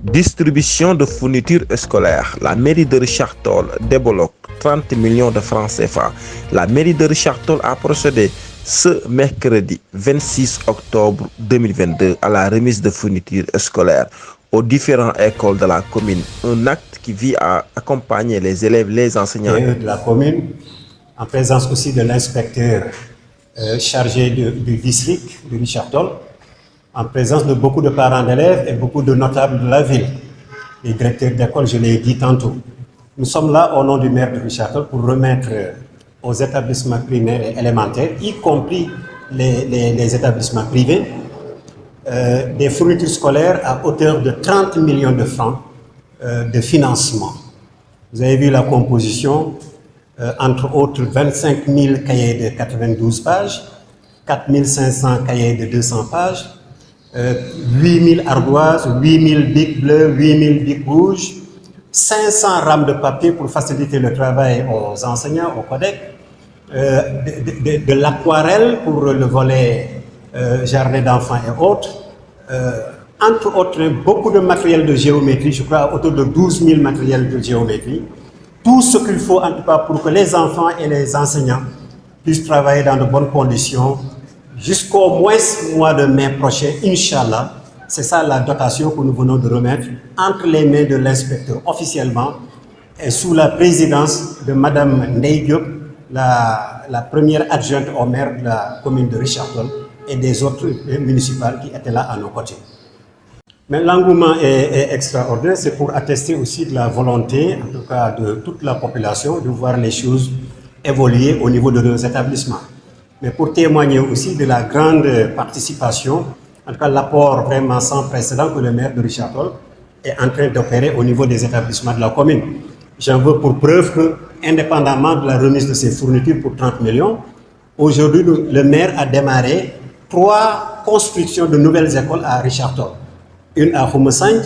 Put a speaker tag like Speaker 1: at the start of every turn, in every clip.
Speaker 1: Distribution de fournitures scolaires. La mairie de Richard Toll débloque 30 millions de francs CFA. La mairie de Richard Toll a procédé ce mercredi 26 octobre 2022 à la remise de fournitures scolaires aux différentes écoles de la commune. Un acte qui vise à accompagner les élèves, les enseignants
Speaker 2: de la commune, en présence aussi de l'inspecteur chargé du district de Richard Toll, en présence de beaucoup de parents d'élèves et beaucoup de notables de la ville, les directeurs d'école, je l'ai dit tantôt. Nous sommes là au nom du maire de Richard Toll pour remettre aux établissements primaires et élémentaires, y compris les établissements privés, des fournitures scolaires à hauteur de 30 millions de francs de financement. Vous avez vu la composition, entre autres 25 000 cahiers de 92 pages, 4 500 cahiers de 200 pages, 8 000 ardoises, 8 000 bics bleus, 8 000 bics rouges, 500 rames de papier pour faciliter le travail aux enseignants, au codec, de l'aquarelle pour le volet jardin d'enfants et autres, entre autres beaucoup de matériel de géométrie, je crois autour de 12 000 matériels de géométrie, tout ce qu'il faut en tout cas pour que les enfants et les enseignants puissent travailler dans de bonnes conditions jusqu'au mois de mai prochain, Inch'Allah. C'est ça la dotation que nous venons de remettre entre les mains de l'inspecteur officiellement et sous la présidence de Madame Ndeye Diop, la première adjointe au maire de la commune de Richard Toll et des autres municipales qui étaient là à nos côtés. Mais l'engouement est extraordinaire, c'est pour attester aussi de la volonté, en tout cas de toute la population, de voir les choses évoluer au niveau de nos établissements. Mais pour témoigner aussi de la grande participation, en tout cas l'apport vraiment sans précédent que le maire de Richard Toll est en train d'opérer au niveau des établissements de la commune. J'en veux pour preuve que, indépendamment de la remise de ces fournitures pour 30 millions, aujourd'hui le maire a démarré 3 constructions de nouvelles écoles à Richard Toll. Une à Khoumessang,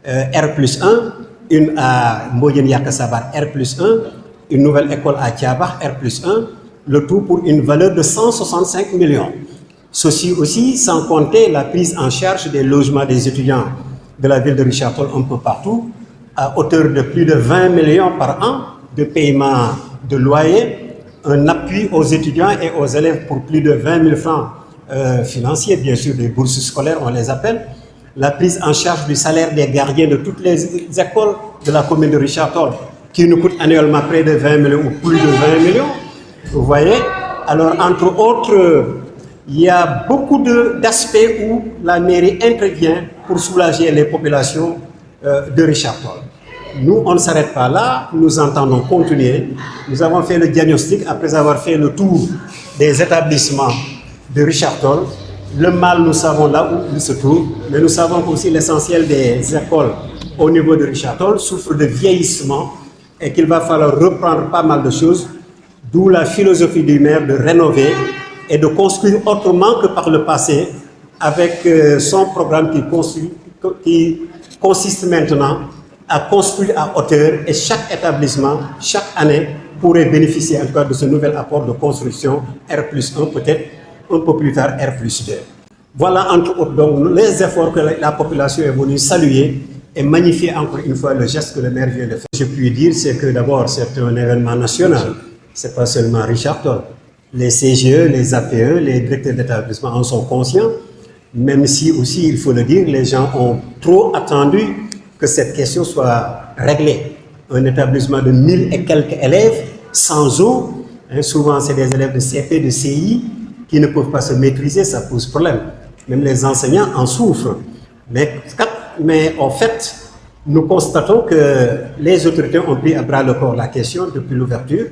Speaker 2: R+1, une à Mbodjen Yakasabar, R+1, une nouvelle école à Tiabach, R+1, le tout pour une valeur de 165 millions. Ceci aussi sans compter la prise en charge des logements des étudiants de la ville de Richard Toll un peu partout, à hauteur de plus de 20 millions par an de paiement de loyer, un appui aux étudiants et aux élèves pour plus de 20 000 francs financiers, bien sûr des bourses scolaires on les appelle, la prise en charge du salaire des gardiens de toutes les écoles de la commune de Richard Toll, qui nous coûte annuellement près de 20 millions ou plus de 20 millions. Vous voyez, alors entre autres, il y a beaucoup d'aspects où la mairie intervient pour soulager les populations de Richard Toll. Nous, on ne s'arrête pas là, nous entendons continuer. Nous avons fait le diagnostic après avoir fait le tour des établissements de Richard Toll. Le mal, nous savons là où il se trouve, mais nous savons aussi l'essentiel des écoles au niveau de Richard Toll souffrent de vieillissement et qu'il va falloir reprendre pas mal de choses, d'où la philosophie du maire de rénover et de construire autrement que par le passé avec son programme qui consiste maintenant à construire à hauteur et chaque établissement, chaque année, pourrait bénéficier en tout cas de ce nouvel apport de construction R+1, peut-être un peu plus tard R+2. Voilà entre autres donc les efforts que la population est venue saluer et magnifier encore une fois le geste que le maire vient de faire. Ce que je puis dire, c'est que d'abord c'est un événement national, c'est pas seulement Richard Toll. Les CGE, les APE, les directeurs d'établissement en sont conscients, même si aussi, il faut le dire, les gens ont trop attendu que cette question soit réglée. Un établissement de 1000 et quelques élèves, sans eau, souvent c'est des élèves de CP, de CI, qui ne peuvent pas se maîtriser, ça pose problème. Même les enseignants en souffrent. Mais en fait, nous constatons que les autorités ont pris à bras le corps la question depuis l'ouverture.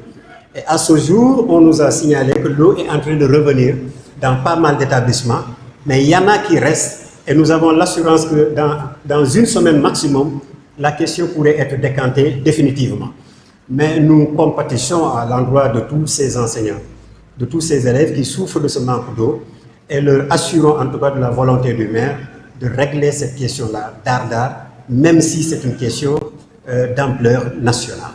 Speaker 2: Et à ce jour, on nous a signalé que l'eau est en train de revenir dans pas mal d'établissements, mais il y en a qui restent et nous avons l'assurance que dans une semaine maximum, la question pourrait être décantée définitivement. Mais nous compatissons à l'endroit de tous ces enseignants, de tous ces élèves qui souffrent de ce manque d'eau et leur assurons en tout cas de la volonté du maire de régler cette question-là d'art, même si c'est une question d'ampleur nationale.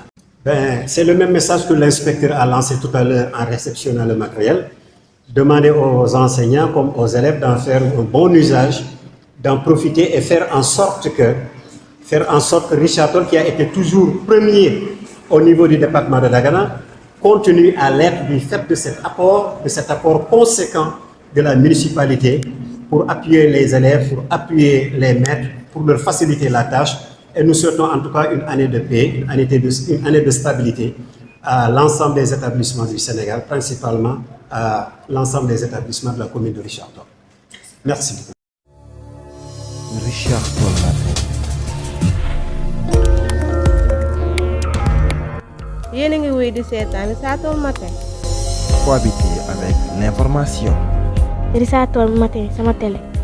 Speaker 2: C'est le même message que l'inspecteur a lancé tout à l'heure en réceptionnant le matériel. Demander aux enseignants comme aux élèves d'en faire un bon usage, d'en profiter et faire en sorte que faire en sorte que Richard Toll, qui a été toujours premier au niveau du département de Dagana, continue à l'être du fait de cet apport conséquent de la municipalité pour appuyer les élèves, pour appuyer les maîtres, pour leur faciliter la tâche. Et nous souhaitons en tout cas une année de paix, une année de stabilité à l'ensemble des établissements du Sénégal, principalement à l'ensemble des établissements de la commune de Richard Toll. Merci beaucoup.
Speaker 1: Richard Toll.
Speaker 3: yéen a ngi wéy di seetaan Richard Toll Matin.
Speaker 1: Cohabiter avec l'information.
Speaker 4: Richard Toll Matin sama télé.